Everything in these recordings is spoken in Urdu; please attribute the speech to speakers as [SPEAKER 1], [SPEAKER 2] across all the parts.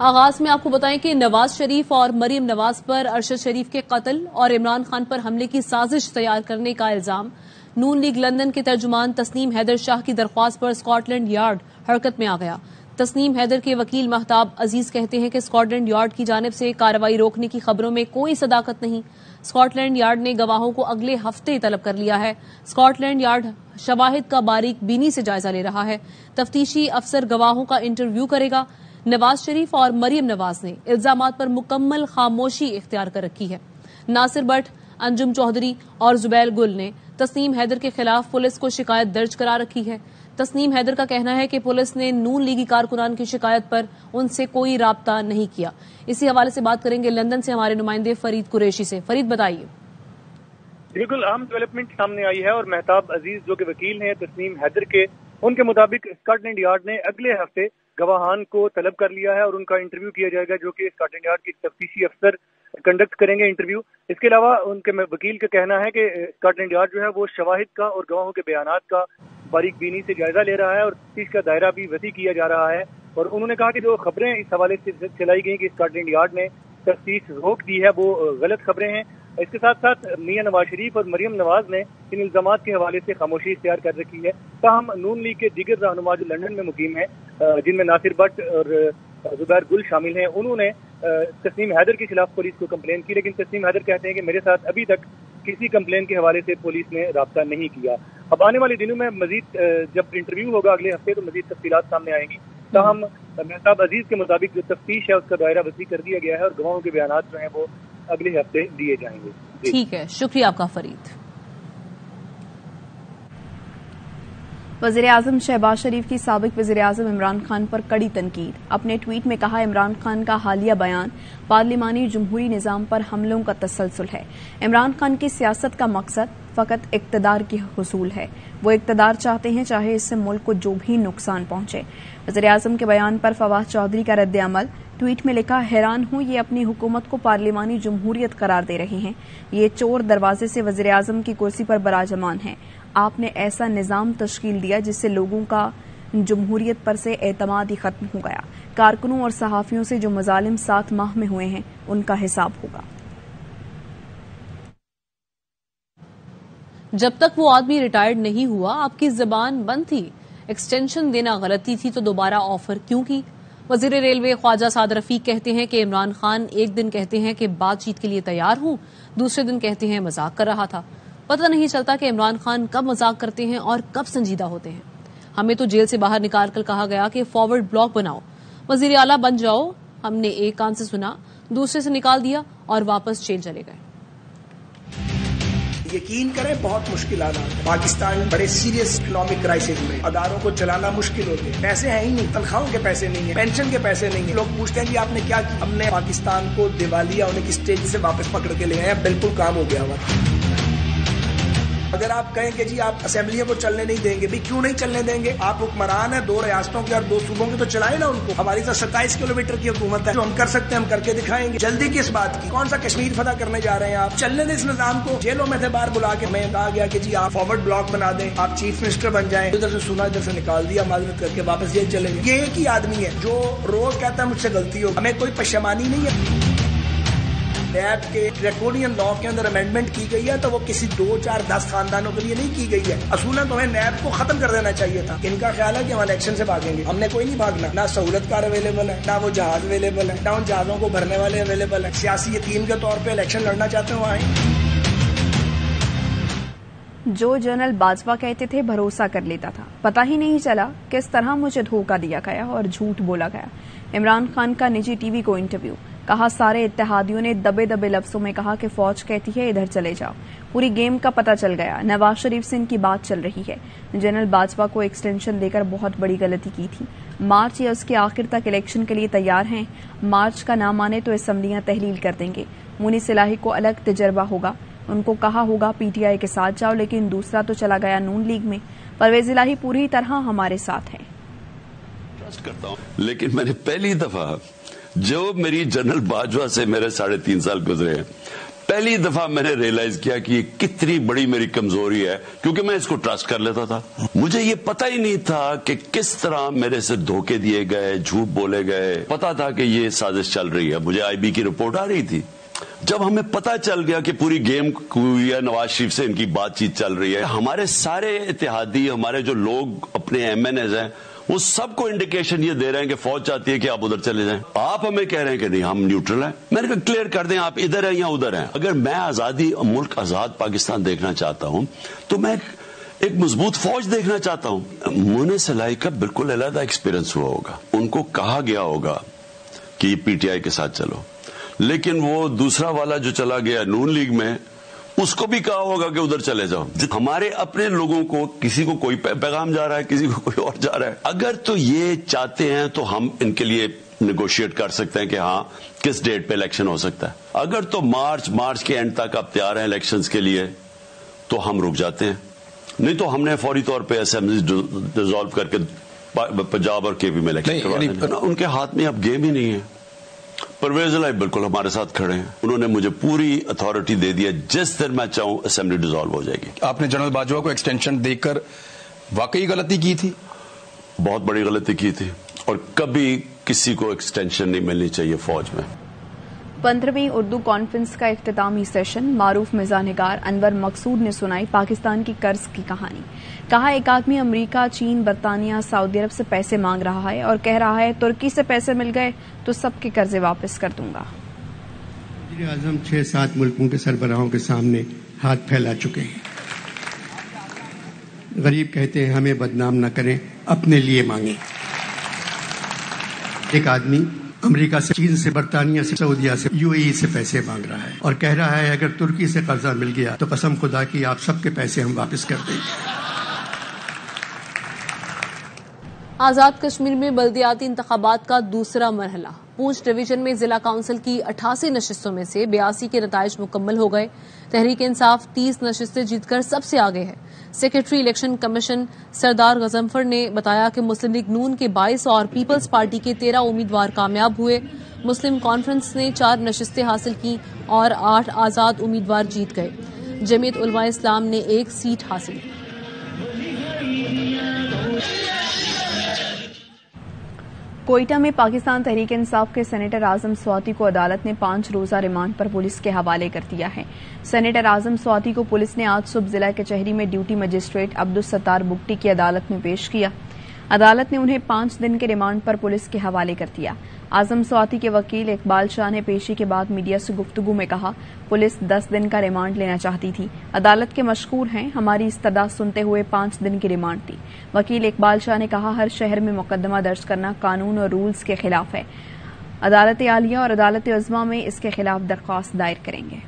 [SPEAKER 1] آغاز میں آپ کو بتائیں کہ نواز شریف اور مریم نواز پر ارشد شریف کے قتل اور عمران خان پر حملے کی سازش تیار کرنے کا الزام نون لیگ لندن کے ترجمان تسنیم حیدر شاہ کی درخواست پر اسکاٹ لینڈ یارڈ حرکت میں آ گیا۔ تسنیم حیدر کے وکیل مہتاب عزیز کہتے ہیں کہ اسکاٹ لینڈ یارڈ کی جانب سے کارروائی روکنے کی خبروں میں کوئی صداقت نہیں۔ اسکاٹ لینڈ یارڈ نے گواہوں کو اگلے ہفتے طلب کر لیا ہے۔ اسکاٹ لینڈ یارڈ شواہد کا باریک بینی سے جائزہ لے رہا ہے۔ تفتیشی افسر گواہوں کا انٹرویو کرے گا۔ نواز شریف اور مریم نواز نے الزامات پر مکمل خاموشی اختیار کر رکھی ہے۔ ناصر بٹ، انجم چودھری اور زبیر گل نے تسنیم حیدر کے خلاف پولیس کو شکایت درج کرا رکھی ہے۔ تسنیم حیدر کا کہنا ہے کہ پولیس نے نون لیگی کارکنان کی شکایت پر ان سے کوئی رابطہ نہیں کیا۔ اسی حوالے سے بات کریں گے لندن سے ہمارے نمائندے فرید قریشی سے۔ فرید بتائیے۔
[SPEAKER 2] بالکل اہم ڈیولپمنٹ سامنے آئی ہے اور مہتاب عزیز جو کہ وکیل ہیں تسنیم حیدر کے، ان کے مطابق اسکاٹ لینڈ یارڈ نے اگلے ہفتے گواہان کو طلب کر لیا ہے اور ان کا انٹرویو کیا جائے گا، جو کہ اسکاٹ لینڈ یارڈ کے تفتیشی افسر کنڈکٹ کریں گے انٹرویو۔ اس کے علاوہ ان کے وکیل کا کہنا ہے کہ اسکاٹ لینڈ یارڈ جو ہے وہ شواہد کا اور گواہوں کے بیانات کا باریک بینی سے جائزہ لے رہا ہے اور تفتیش کا دائرہ بھی وسیع کیا جا رہا ہے۔ اور انہوں نے کہا کہ جو خبریں اس حوالے سے چلائی گئی کہ اسکاٹ لینڈ یارڈ نے تفتیش روک دی ہے وہ غلط خبریں ہیں۔ اس کے ساتھ ساتھ میاں نواز شریف اور مریم نواز نے ان الزامات کے حوالے سے خاموشی اختیار کر رکھی ہے۔ تاہم نون لیگ کے دیگر رہنما جو لندن میں مقیم ہیں، جن میں ناصر بٹ اور زبیر گل شامل ہیں، انہوں نے تسنیم حیدر کے خلاف پولیس کو کمپلین کی، لیکن تسنیم حیدر کہتے ہیں کہ میرے ساتھ ابھی تک کسی کمپلین کے حوالے سے پولیس نے رابطہ نہیں کیا۔ اب آنے والے دنوں میں مزید جب انٹرویو ہوگا اگلے ہفتے تو مزید تفصیلات سامنے آئیں گی۔ تاہم مہتاب عزیز کے مطابق جو تفتیش ہے اس کا دائرہ وسیع کر دیا گیا ہے اور گواہوں کے بیانات جو ہیں وہ اگلے ہفتے دیے جائیں گے۔
[SPEAKER 1] ٹھیک ہے، شکریہ آپ کا فرید۔ وزیراعظم شہباز شریف کی سابق وزیراعظم عمران خان پر کڑی تنقید۔ اپنے ٹویٹ میں کہا، عمران خان کا حالیہ بیان پارلیمانی جمہوری نظام پر حملوں کا تسلسل ہے۔ عمران خان کی سیاست کا مقصد فقط اقتدار کی حصول ہے۔ وہ اقتدار چاہتے ہیں چاہے اس سے ملک کو جو بھی نقصان پہنچے۔ وزیراعظم کے بیان پر فواد چودھری کا رد عمل، ٹویٹ میں لکھا، حیران ہوں یہ اپنی حکومت کو پارلیمانی جمہوریت قرار دے رہے ہیں۔ یہ چور دروازے سے وزیراعظم کی کرسی پر براجمان ہیں۔ آپ نے ایسا نظام تشکیل دیا جس سے لوگوں کا جمہوریت پر سے اعتماد ہی ختم ہو گیا۔ کارکنوں اور صحافیوں سے جو مظالم 7 ماہ میں ہوئے ہیں ان کا حساب ہوگا۔ جب تک وہ آدمی ریٹائرڈ نہیں ہوا آپ کی زبان بند تھی۔ ایکسٹینشن دینا غلطی تھی تو دوبارہ آفر کیوں کی؟ وزیر ریلوے خواجہ سعد رفیق کہتے ہیں کہ عمران خان ایک دن کہتے ہیں کہ بات چیت کے لیے تیار ہوں، دوسرے دن کہتے ہیں مذاق کر رہا تھا۔ پتہ نہیں چلتا کہ عمران خان کب مذاق کرتے ہیں اور کب سنجیدہ ہوتے ہیں۔ ہمیں تو جیل سے باہر نکال کر کہا گیا کہ فارورڈ بلاک بناؤ، وزیر اعلیٰ بن جاؤ۔ ہم نے ایک کان سے سنا، دوسرے سے نکال دیا اور واپس جیل چلے گئے۔
[SPEAKER 3] یقین کریں بہت مشکل حالات ہے۔ پاکستان بڑے سیریس اکنامک کرائسس میں، اداروں کو چلانا مشکل ہوتے ہیں، پیسے ہیں ہی نہیں، تنخواہوں کے پیسے نہیں ہیں، پینشن کے پیسے نہیں ہیں۔ لوگ پوچھتے ہیں کہ آپ نے کیا کیا؟ ہم نے پاکستان کو دیوالیہ ہونے کی سٹیج سے واپس پکڑ کے لے آئے ہیں، بالکل کام ہو گیا ہوا۔ اگر آپ کہیں کہ جی آپ اسمبلیوں کو چلنے نہیں دیں گے، بھی کیوں نہیں چلنے دیں گے؟ آپ حکمران ہیں 2 ریاستوں کے اور 2 صوبوں کے، تو چلائیں نا ان کو۔ ہماری تو 27 کلومیٹر کی حکومت ہے، جو ہم کر سکتے ہیں ہم کر کے دکھائیں گے۔ جلدی کس بات کی؟ کون سا کشمیر فتح کرنے جا رہے ہیں آپ؟ چلنے دیں اس نظام کو۔ جیلوں میں سے باہر بلا کے ہمیں کہا گیا کہ جی آپ فارورڈ بلاک بنا دیں، آپ چیف منسٹر بن جائیں۔ ادھر سے سنا، ادھر سے نکال دیا، معذرت کر کے واپس جیل چلے گئے۔ یہ ایک ہی آدمی ہے جو روز کہتا ہے مجھ سے غلطی ہو، ہمیں کوئی پشیمانی نہیں ہے۔ نیب کے ڈریکونین لا کے اندر امینڈمنٹ کی گئی ہے تو وہ کسی 2 4 10 خاندانوں کے لیے نہیں کی گئی ہے۔ اصولاً تو ہمیں نیب کو ختم کر دینا چاہیے تھا۔ ان کا خیال ہے کہ ہم الیکشن سے بھاگیں گے، ہم نے کوئی نہیں بھاگنا۔ نہ سہولت کار اویلیبل ہے، نہ وہ جہاز اویلیبل ہے، نہ ان جہازوں کو بھرنے والے اویلیبل ہے۔ سیاسی یتیم کے طور پہ الیکشن لڑنا چاہتے ہیں وہ آئیں۔
[SPEAKER 4] جو جنرل باجوہ کہتے تھے بھروسہ کر لیتا تھا، پتہ ہی نہیں چلا کس طرح مجھے دھوکہ دیا گیا اور جھوٹ بولا گیا۔ عمران خان کا نجی ٹی وی کو انٹرویو، کہا سارے اتحادیوں نے دبے دبے لفظوں میں کہا کہ فوج کہتی ہے ادھر چلے جاؤ، پوری گیم کا پتہ چل گیا۔ نواز شریف سے ان کی بات چل رہی ہے۔ جنرل باجوہ کو ایکسٹینشن دے کر بہت بڑی غلطی کی تھی۔ مارچ یا اس کے آخر تک الیکشن کے لیے تیار ہیں۔ مارچ کا نہ مانے تو اسمبلیاں تحلیل کر دیں گے۔ مونی صلاحی کو الگ تجربہ ہوگا، ان کو کہا ہوگا پی ٹی آئی کے ساتھ جاؤ، لیکن دوسرا تو چلا گیا نون لیگ میں۔ پرویز الہی پوری طرح ہمارے ساتھ ہیں۔
[SPEAKER 5] کرتا ہوں، لیکن میں نے پہلی دفعہ جو میری جنرل باجوہ سے میرے 3.5 سال گزرے ہیں، پہلی دفعہ میں نے ریئلائز کیا کہ یہ کتنی بڑی میری کمزوری ہے، کیونکہ میں اس کو ٹرسٹ کر لیتا تھا. مجھے یہ پتہ ہی نہیں تھا کہ کس طرح میرے سے دھوکے دیے گئے، جھوٹ بولے گئے. پتا تھا کہ یہ سازش چل رہی ہے، مجھے آئی بی کی رپورٹ آ رہی تھی. جب ہمیں پتا چل گیا کہ پوری گیم ہوئی ہے، نواز شریف سے ان کی بات چیت چل رہی ہے، ہمارے سارے اتحادی، ہمارے جو لوگ اپنے ایم این ایز ہیں، وہ سب کو انڈیکیشن یہ دے رہے ہیں کہ فوج چاہتی ہے کہ آپ ادھر چلے جائیں. آپ ہمیں کہہ رہے ہیں کہ نہیں، ہم نیوٹرل ہیں. میں نے کہا کلیئر کر دیں آپ ادھر ہیں یا ادھر ہیں. اگر میں آزادی، ملک آزاد پاکستان دیکھنا چاہتا ہوں تو میں ایک مضبوط فوج دیکھنا چاہتا ہوں. مونے سلائی کا بالکل علیحدہ ایکسپیرئنس ہوا ہوگا، ان کو کہا گیا ہوگا کہ یہ پی ٹی آئی کے ساتھ چلو، لیکن وہ دوسرا والا جو چلا گیا نون لیگ میں، اس کو بھی کہا ہوگا کہ ادھر چلے جاؤ. ہمارے اپنے لوگوں کو کسی کو کوئی پیغام جا رہا ہے، کسی کو کوئی اور جا رہا ہے. اگر تو یہ چاہتے ہیں تو ہم ان کے لیے نیگوشیٹ کر سکتے ہیں کہ ہاں کس ڈیٹ پہ الیکشن ہو سکتا ہے. اگر تو مارچ کے اینڈ تک آپ تیار ہیں الیکشنز کے لیے تو ہم رک جاتے ہیں، نہیں تو ہم نے فوری طور پہ اسمبلی ڈیزالو کر کے پنجاب اور کے پی میں الیکشن کروا دینا. ان کے ہاتھ میں اب گیم ہی نہیں ہے. پرویز الہی بالکل ہمارے ساتھ کھڑے ہیں، انہوں نے مجھے پوری اتھارٹی دے دیا، جس دن میں چاہوں اسمبلی ڈیزالو ہو جائے گی. آپ نے جنرل باجوہ کو ایکسٹینشن دے کر واقعی غلطی کی تھی؟ بہت بڑی غلطی کی تھی، اور کبھی کسی کو ایکسٹینشن نہیں ملنی چاہیے فوج میں.
[SPEAKER 4] 15ویں اردو کانفرنس کا اختتامی سیشن معروف مزاح نگار انور مقصود نے سنائی پاکستان کی قرض کی کہانی. کہا ایک آدمی امریکہ، چین، برطانیہ، سعودی عرب سے پیسے مانگ رہا ہے اور کہہ رہا ہے ترکی سے پیسے مل گئے تو سب کے قرضے واپس کر دوں گا.
[SPEAKER 6] وزیر اعظم 6-7 ملکوں کے سربراہوں کے سامنے ہاتھ پھیلا چکے ہیں. غریب کہتے ہیں ہمیں بدنام نہ کریں، اپنے لیے مانگیں. ایک آدمی امریکہ سے، چین سے، برطانیہ سے، سعودیہ سے، یو اے ای سے پیسے مانگ رہا ہے اور کہہ رہا ہے اگر ترکی سے قرضہ مل گیا تو قسم خدا کی آپ سب کے پیسے ہم واپس کر دیں گے.
[SPEAKER 1] آزاد کشمیر میں بلدیاتی انتخابات کا دوسرا مرحلہ. پونچھ ڈویژن میں ضلع کونسل کی 88 نشستوں میں سے 82 کے نتائج مکمل ہو گئے. تحریک انصاف 30 نشستیں جیت کر سب سے آگے ہے. سیکرٹری الیکشن کمیشن سردار غضنفر نے بتایا کہ مسلم لیگ نون کے 22 اور پیپلز پارٹی کے 13 امیدوار کامیاب ہوئے. مسلم کانفرنس نے 4 نشستیں حاصل کی اور 8 آزاد امیدوار جیت گئے. جمعیت علماء اسلام نے 1 سیٹ حاصل کی.
[SPEAKER 4] کوئٹہ میں پاکستان تحریک انصاف کے سینیٹر اعظم سواتی کو عدالت نے 5 روزہ ریمانڈ پر پولیس کے حوالے کر دیا ہے. سینیٹر اعظم سواتی کو پولیس نے آج صبح ضلع کچہری میں ڈیوٹی مجسٹریٹ عبدالستار بگٹی کی عدالت میں پیش کیا. عدالت نے انہیں 5 دن کے ریمانڈ پر پولیس کے حوالے کر دیا. اعظم سواتی کے وکیل اقبال شاہ نے پیشی کے بعد میڈیا سے گفتگو میں کہا پولیس 10 دن کا ریمانڈ لینا چاہتی تھی. عدالت کے مشکور ہیں، ہماری استدعا سنتے ہوئے 5 دن کی ریمانڈ دی. وکیل اقبال شاہ نے کہا ہر شہر میں مقدمہ درج کرنا قانون اور رولز کے خلاف ہے. عدالت عالیہ اور عدالت عظمیٰ میں اس کے خلاف درخواست دائر کریں گے.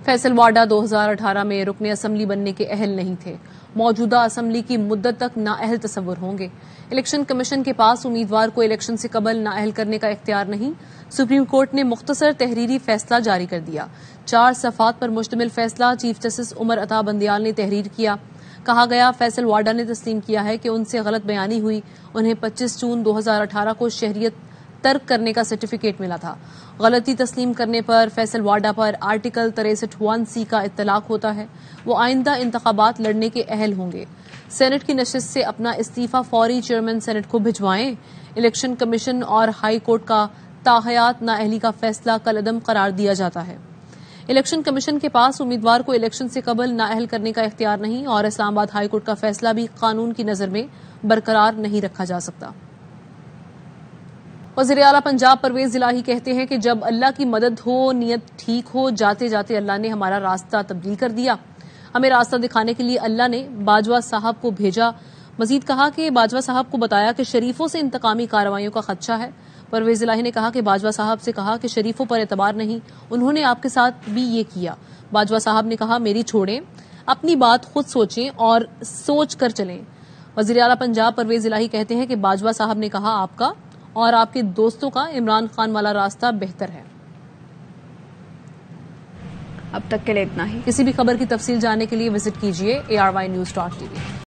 [SPEAKER 1] فیصل واڈا 2018 میں رکن اسمبلی بننے کے اہل نہیں تھے. موجودہ اسمبلی کی مدت تک نااہل تصور ہوں گے. الیکشن کمیشن کے پاس امیدوار کو الیکشن سے قبل نااہل کرنے کا اختیار نہیں. سپریم کورٹ نے مختصر تحریری فیصلہ جاری کر دیا. 4 صفحات پر مشتمل فیصلہ چیف جسٹس عمر عطا بندیال نے تحریر کیا. کہا گیا فیصل واڈا نے تسلیم کیا ہے کہ ان سے غلط بیانی ہوئی. انہیں 25 جون 2018 کو شہریت ترک کرنے کا سرٹیفکیٹ ملا تھا. غلطی تسلیم کرنے پر فیصل واڈا پر آرٹیکل 63(1)(c) کا اطلاق ہوتا ہے. وہ آئندہ انتخابات لڑنے کے اہل ہوں گے. سینٹ کی نشست سے اپنا استعفی فوری چیئرمین سینٹ کو بھجوائیں. الیکشن کمیشن اور ہائی کورٹ کا تاحیات نااہلی کا فیصلہ کالعدم قرار دیا جاتا ہے. الیکشن کمیشن کے پاس امیدوار کو الیکشن سے قبل نااہل کرنے کا اختیار نہیں اور اسلام آباد ہائی کورٹ کا فیصلہ بھی قانون کی نظر میں برقرار نہیں رکھا جا سکتا. وزیر اعلیٰ پنجاب پرویز الہی کہتے ہیں کہ جب اللہ کی مدد ہو، نیت ٹھیک ہو، جاتے جاتے اللہ نے ہمارا راستہ تبدیل کر دیا. ہمیں راستہ دکھانے کے لیے اللہ نے باجوہ صاحب کو بھیجا. مزید کہا کہ باجوہ صاحب کو بتایا کہ شریفوں سے انتقامی کارروائیوں کا خدشہ ہے. پرویز الہی نے کہا کہ باجوہ صاحب سے کہا کہ شریفوں پر اعتبار نہیں، انہوں نے آپ کے ساتھ بھی یہ کیا. باجوہ صاحب نے کہا میری چھوڑیں، اپنی بات خود سوچیں اور سوچ کر چلیں. وزیر اعلیٰ پنجاب پرویز الہی کہتے ہیں کہ باجوہ صاحب نے کہا آپ کا اور آپ کے دوستوں کا عمران خان والا راستہ بہتر ہے.
[SPEAKER 4] اب تک کے لیے اتنا ہی.
[SPEAKER 1] کسی بھی خبر کی تفصیل جاننے کے لیے وزٹ کیجیے ARYnews.tv.